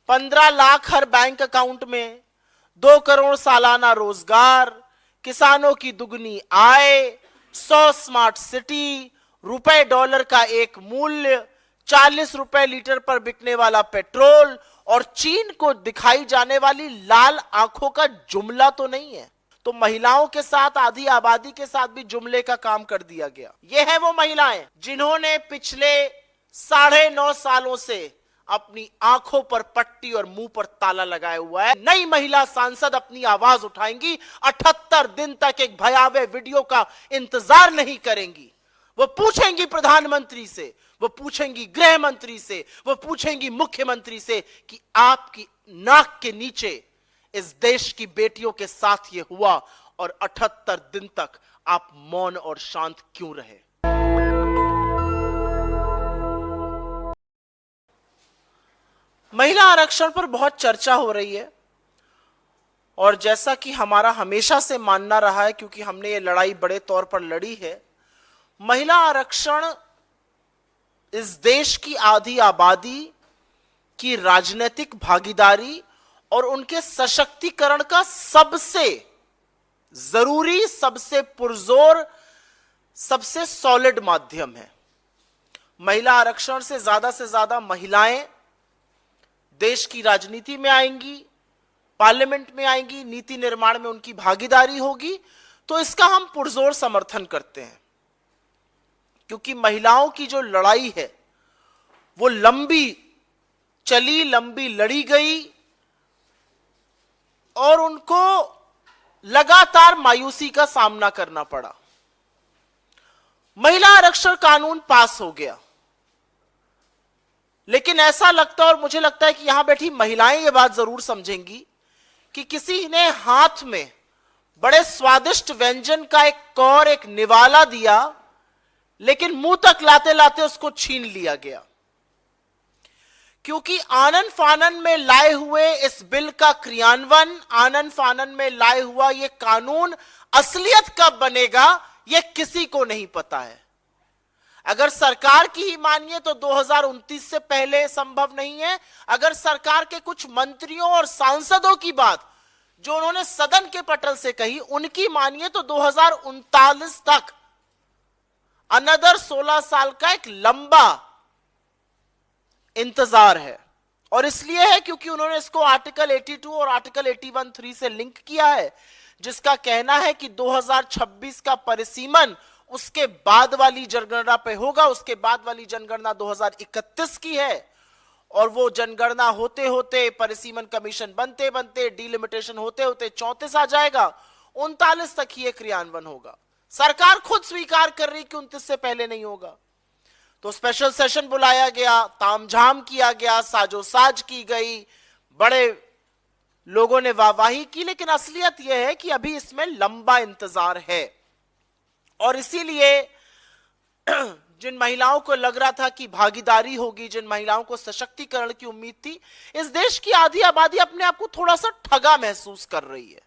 15 लाख हर bank account में, 2 करोड़ सालाना रोजगार, किसानों की दुगनी आय, 100 स्मार्ट सिटी, रुपए डॉलर का एक मूल्य, 40 रुपए लीटर पर बिकने वाला पेट्रोल और चीन को दिखाई जाने वाली लाल आंखों का जुमला तो नहीं है। तो महिलाओं के साथ, आधी आबादी के साथ भी जुमले का काम कर दिया गया। ये है वो महिलाएं जिन्होंने पिछले 9.5 सालों से अपनी आंखों पर पट्टी और मुंह पर ताला लगाया हुआ है। नई महिला सांसद अपनी आवाज उठाएंगी, 78 दिन तक एक भयावह वीडियो का इंतजार नहीं करेंगी। वो पूछेंगी प्रधानमंत्री से, वो पूछेंगी गृह मंत्री से, वो पूछेंगी मुख्यमंत्री से कि आपकी नाक के नीचे इस देश की बेटियों के साथ ये हुआ और 78 दिन तक आप मौन और शांत क्यों रहे। महिला आरक्षण पर बहुत चर्चा हो रही है और जैसा कि हमारा हमेशा से मानना रहा है, क्योंकि हमने ये लड़ाई बड़े तौर पर लड़ी है, महिला आरक्षण इस देश की आधी आबादी की राजनीतिक भागीदारी और उनके सशक्तिकरण का सबसे जरूरी, सबसे पुरजोर, सबसे सॉलिड माध्यम है। महिला आरक्षण से ज्यादा महिलाएं देश की राजनीति में आएंगी, पार्लियामेंट में आएंगी, नीति निर्माण में उनकी भागीदारी होगी, तो इसका हम पुरजोर समर्थन करते हैं। क्योंकि महिलाओं की जो लड़ाई है वो लंबी चली, लंबी लड़ी गई और उनको लगातार मायूसी का सामना करना पड़ा। महिला आरक्षण कानून पास हो गया, लेकिन ऐसा लगता है और मुझे लगता है कि यहां बैठी महिलाएं ये बात जरूर समझेंगी कि किसी ने हाथ में बड़े स्वादिष्ट व्यंजन का एक कौर, एक निवाला दिया, लेकिन मुंह तक लाते लाते उसको छीन लिया गया। क्योंकि आनन फानन में लाए हुए इस बिल का क्रियान्वयन, आनन फानन में लाए हुआ यह कानून असलियत कब बनेगा यह किसी को नहीं पता है। अगर सरकार की ही मानिए तो 2029 से पहले संभव नहीं है। अगर सरकार के कुछ मंत्रियों और सांसदों की बात जो उन्होंने सदन के पटल से कही उनकी मानिए तो 2039 तक, अनदर 16 साल का एक लंबा इंतजार है। और इसलिए है क्योंकि उन्होंने इसको आर्टिकल 82 और आर्टिकल 81(3) से लिंक किया है, जिसका कहना है कि 2026 का परिसीमन उसके बाद वाली जनगणना पे होगा। उसके बाद वाली जनगणना 2031 की है और वो जनगणना होते होते, परिसीमन कमीशन बनते बनते, डिलिमिटेशन होते होते 34 आ जाएगा, 39 तक ही क्रियान्वयन होगा। सरकार खुद स्वीकार कर रही कि 29 से पहले नहीं होगा। तो स्पेशल सेशन बुलाया गया, तामझाम किया गया, साजोसाज की गई, बड़े लोगों ने वाहवाही की, लेकिन असलियत यह है कि अभी इसमें लंबा इंतजार है। और इसीलिए जिन महिलाओं को लग रहा था कि भागीदारी होगी, जिन महिलाओं को सशक्तिकरण की उम्मीद थी, इस देश की आधी आबादी अपने आप को थोड़ा सा ठगा महसूस कर रही है।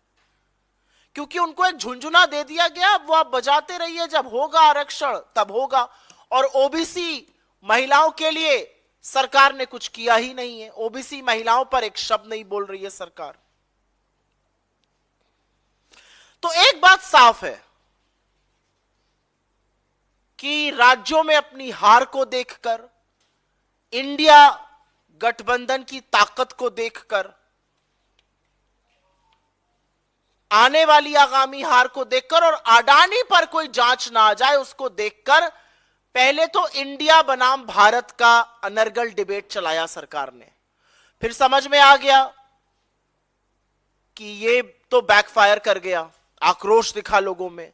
क्योंकि उनको एक झुंझुना दे दिया गया, वो आप बजाते रहिए, जब होगा आरक्षण तब होगा। और ओबीसी महिलाओं के लिए सरकार ने कुछ किया ही नहीं है। ओबीसी महिलाओं पर एक शब्द नहीं बोल रही है सरकार। तो एक बात साफ है कि राज्यों में अपनी हार को देखकर, इंडिया गठबंधन की ताकत को देखकर, आने वाली आगामी हार को देखकर और अडानी पर कोई जांच ना आ जाए उसको देखकर, पहले तो इंडिया बनाम भारत का अनर्गल डिबेट चलाया सरकार ने। फिर समझ में आ गया कि ये तो बैकफायर कर गया। आक्रोश दिखा लोगों में।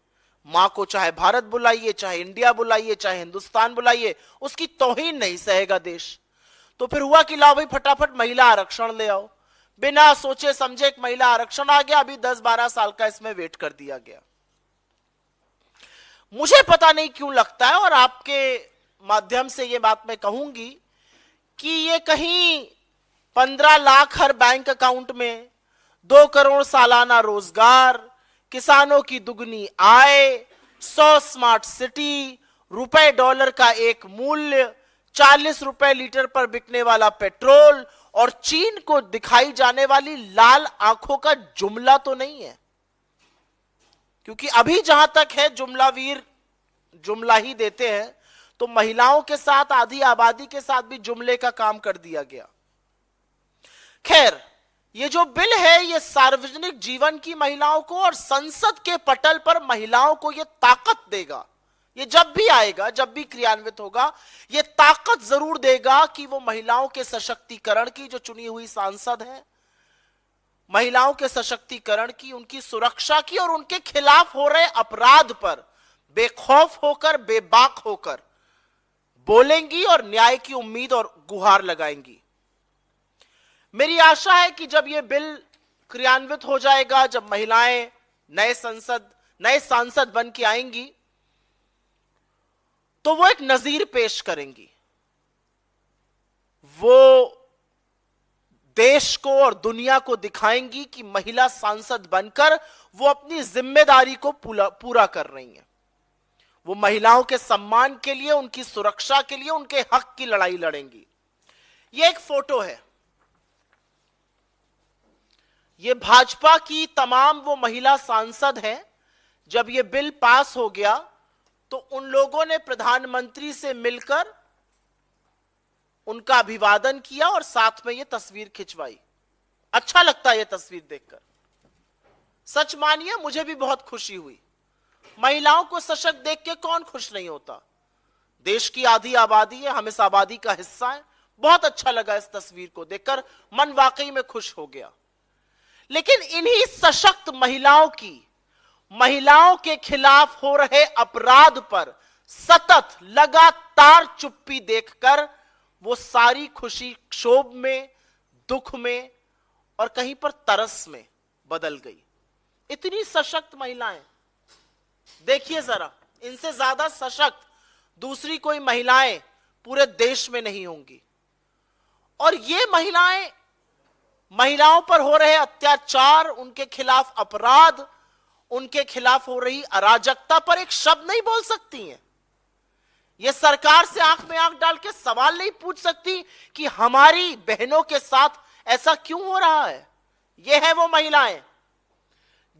मां को चाहे भारत बुलाइए, चाहे इंडिया बुलाइए, चाहे हिंदुस्तान बुलाइए, उसकी तौहीन नहीं सहेगा देश। तो फिर हुआ कि लाओ भाई फटाफट महिला आरक्षण ले आओ। बिना सोचे समझे एक महिला आरक्षण आ गया। अभी 10-12 साल का इसमें वेट कर दिया गया। मुझे पता नहीं क्यों लगता है, और आपके माध्यम से यह बात मैं कहूंगी कि ये कहीं 15 लाख हर बैंक अकाउंट में, 2 करोड़ सालाना रोजगार, किसानों की दुगनी आय, 100 स्मार्ट सिटी, रुपए डॉलर का एक मूल्य, 40 रुपए लीटर पर बिकने वाला पेट्रोल और चीन को दिखाई जाने वाली लाल आंखों का जुमला तो नहीं है, क्योंकि अभी जहां तक है जुमलावीर जुमला ही देते हैं, तो महिलाओं के साथ आधी आबादी के साथ भी जुमले का काम कर दिया गया। खैर, ये जो बिल है ये सार्वजनिक जीवन की महिलाओं को और संसद के पटल पर महिलाओं को ये ताकत देगा। ये जब भी आएगा, जब भी क्रियान्वित होगा, ये ताकत जरूर देगा कि वो महिलाओं के सशक्तिकरण की, जो चुनी हुई सांसद है, महिलाओं के सशक्तिकरण की, उनकी सुरक्षा की और उनके खिलाफ हो रहे अपराध पर बेखौफ होकर, बेबाक होकर बोलेंगी और न्याय की उम्मीद और गुहार लगाएंगी। मेरी आशा है कि जब यह बिल क्रियान्वित हो जाएगा, जब महिलाएं नए सांसद बन के आएंगी, तो वो एक नजीर पेश करेंगी। वो देश को और दुनिया को दिखाएंगी कि महिला सांसद बनकर वो अपनी जिम्मेदारी को पूरा कर रही हैं। वो महिलाओं के सम्मान के लिए, उनकी सुरक्षा के लिए, उनके हक की लड़ाई लड़ेंगी। ये एक फोटो है। ये भाजपा की तमाम वो महिला सांसद हैं। जब ये बिल पास हो गया तो उन लोगों ने प्रधानमंत्री से मिलकर उनका अभिवादन किया और साथ में ये तस्वीर खिंचवाई। अच्छा लगता है ये तस्वीर देखकर, सच मानिए मुझे भी बहुत खुशी हुई। महिलाओं को सशक्त देख के कौन खुश नहीं होता। देश की आधी आबादी है, हम इस आबादी का हिस्सा है। बहुत अच्छा लगा इस तस्वीर को देखकर, मन वाकई में खुश हो गया। लेकिन इन्हीं सशक्त महिलाओं के खिलाफ हो रहे अपराध पर सतत लगातार चुप्पी देखकर वो सारी खुशी क्षोभ में, दुख में और कहीं पर तरस में बदल गई। इतनी सशक्त महिलाएं, देखिए जरा, इनसे ज्यादा सशक्त दूसरी कोई महिलाएं पूरे देश में नहीं होंगी। और ये महिलाओं पर हो रहे अत्याचार, उनके खिलाफ अपराध, उनके खिलाफ हो रही अराजकता पर एक शब्द नहीं बोल सकती हैं। ये सरकार से आंख में आंख डाल के सवाल नहीं पूछ सकती कि हमारी बहनों के साथ ऐसा क्यों हो रहा है। ये है वो महिलाएं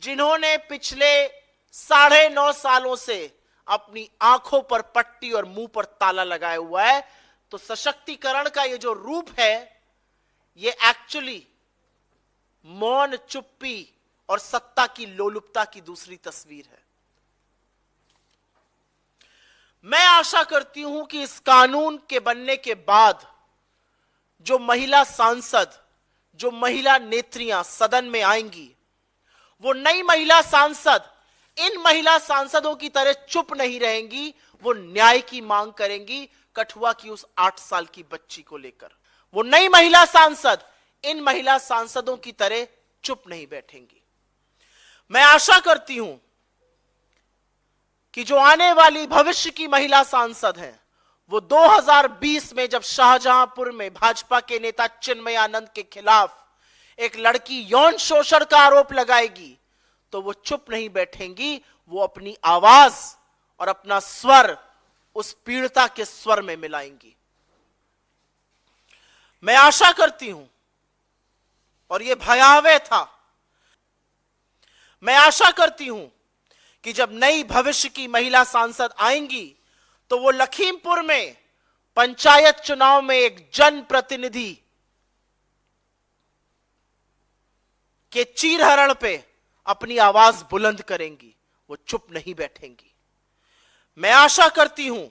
जिन्होंने पिछले 9.5 सालों से अपनी आंखों पर पट्टी और मुंह पर ताला लगाया हुआ है। तो सशक्तिकरण का ये जो रूप है, ये एक्चुअली मौन, चुप्पी और सत्ता की लोलुपता की दूसरी तस्वीर है। मैं आशा करती हूं कि इस कानून के बनने के बाद जो महिला सांसद, जो महिला नेत्रियां सदन में आएंगी, वो नई महिला सांसद इन महिला सांसदों की तरह चुप नहीं रहेंगी। वो न्याय की मांग करेंगी कठुआ की उस 8 साल की बच्ची को लेकर। वो नई महिला सांसद इन महिला सांसदों की तरह चुप नहीं बैठेंगी। मैं आशा करती हूं कि जो आने वाली भविष्य की महिला सांसद हैं, वो 2020 में जब शाहजहांपुर में भाजपा के नेता चिन्मयानंद के खिलाफ एक लड़की यौन शोषण का आरोप लगाएगी, तो वो चुप नहीं बैठेंगी। वो अपनी आवाज और अपना स्वर उस पीड़िता के स्वर में मिलाएंगी। मैं आशा करती हूं, और ये भयावह था, मैं आशा करती हूं कि जब नई भविष्य की महिला सांसद आएंगी तो वो लखीमपुर में पंचायत चुनाव में एक जनप्रतिनिधि के चीरहरण पे अपनी आवाज बुलंद करेंगी। वो चुप नहीं बैठेंगी। मैं आशा करती हूं,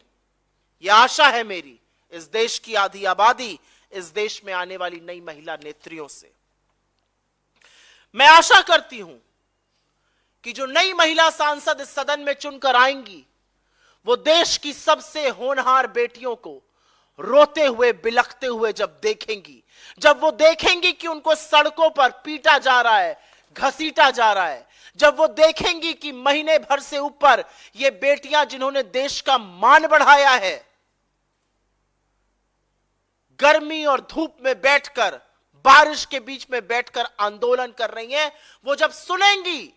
यह आशा है मेरी इस देश की आधी आबादी, इस देश में आने वाली नई महिला नेत्रियों से। मैं आशा करती हूं कि जो नई महिला सांसद इस सदन में चुनकर आएंगी, वो देश की सबसे होनहार बेटियों को रोते हुए, बिलखते हुए जब देखेंगी, जब वो देखेंगी कि उनको सड़कों पर पीटा जा रहा है, घसीटा जा रहा है, जब वो देखेंगी कि महीने भर से ऊपर ये बेटियां जिन्होंने देश का मान बढ़ाया है, गर्मी और धूप में बैठकर, बारिश के बीच में बैठकर आंदोलन कर रही हैं, वो जब सुनेंगी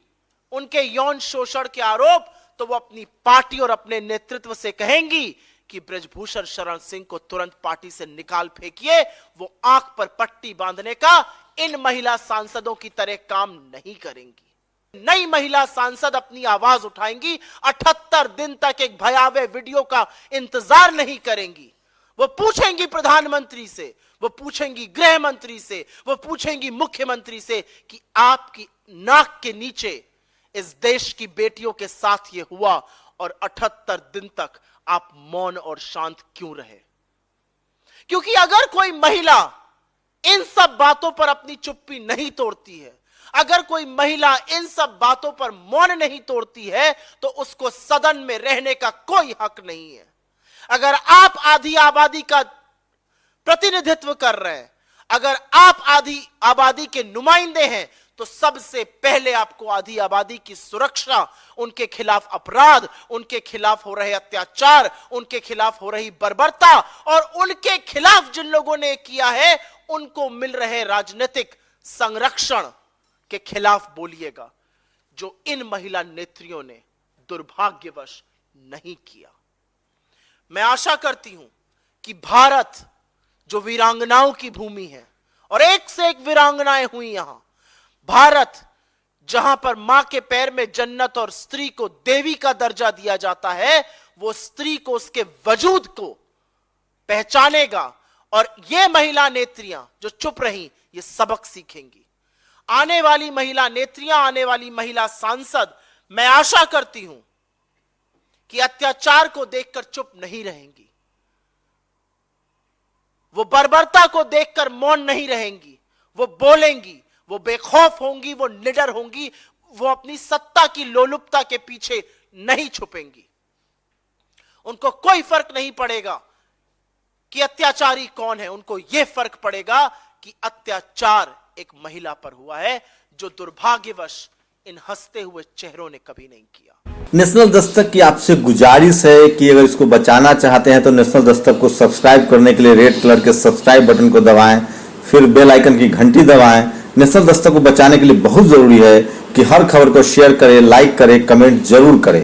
उनके यौन शोषण के आरोप, तो वो अपनी पार्टी और अपने नेतृत्व से कहेंगी कि बृजभूषण शरण सिंह को तुरंत पार्टी से निकाल फेंकिए। वो आंख पर पट्टी बांधने का इन महिला सांसदों की तरह काम नहीं करेंगी। नई महिला सांसद अपनी आवाज उठाएंगी, 78 दिन तक एक भयावह वीडियो का इंतजार नहीं करेंगी। वो पूछेंगी प्रधानमंत्री से, वो पूछेंगी गृह मंत्री से, वो पूछेंगी मुख्यमंत्री से कि आपकी नाक के नीचे इस देश की बेटियों के साथ ये हुआ और 78 दिन तक आप मौन और शांत क्यों रहे? क्योंकि अगर कोई महिला इन सब बातों पर अपनी चुप्पी नहीं तोड़ती है, अगर कोई महिला इन सब बातों पर मौन नहीं तोड़ती है, तो उसको सदन में रहने का कोई हक नहीं है। अगर आप आधी आबादी का प्रतिनिधित्व कर रहे हैं, अगर आप आधी आबादी के नुमाइंदे हैं, तो सबसे पहले आपको आधी आबादी की सुरक्षा, उनके खिलाफ अपराध, उनके खिलाफ हो रहे अत्याचार, उनके खिलाफ हो रही बर्बरता और उनके खिलाफ जिन लोगों ने किया है उनको मिल रहे राजनीतिक संरक्षण के खिलाफ बोलिएगा, जो इन महिला नेत्रियों ने दुर्भाग्यवश नहीं किया। मैं आशा करती हूं कि भारत जो वीरांगनाओं की भूमि है और एक से एक वीरांगनाएं हुई यहां, भारत जहां पर मां के पैर में जन्नत और स्त्री को देवी का दर्जा दिया जाता है, वो स्त्री को उसके वजूद को पहचानेगा और ये महिला नेत्रियां जो चुप रही, ये सबक सीखेंगी। आने वाली महिला नेत्रियां, आने वाली महिला सांसद, मैं आशा करती हूं कि अत्याचार को देखकर चुप नहीं रहेंगी, वो बर्बरता को देखकर मौन नहीं रहेंगी, वो बोलेंगी, वो बेखौफ होंगी, वो निडर होंगी, वो अपनी सत्ता की लोलुपता के पीछे नहीं छुपेंगी। उनको कोई फर्क नहीं पड़ेगा कि अत्याचारी कौन है, उनको यह फर्क पड़ेगा कि अत्याचार एक महिला पर हुआ है, जो दुर्भाग्यवश इन हंसते हुए चेहरों ने कभी नहीं किया। नेशनल दस्तक की आपसे गुजारिश है कि अगर इसको बचाना चाहते हैं तो नेशनल दस्तक को सब्सक्राइब करने के लिए रेड कलर के सब्सक्राइब बटन को दबाएं, फिर बेल आइकन की घंटी दबाएं। नेशनल दस्तक को बचाने के लिए बहुत जरूरी है कि हर खबर को शेयर करें, लाइक करें, कमेंट जरूर करें।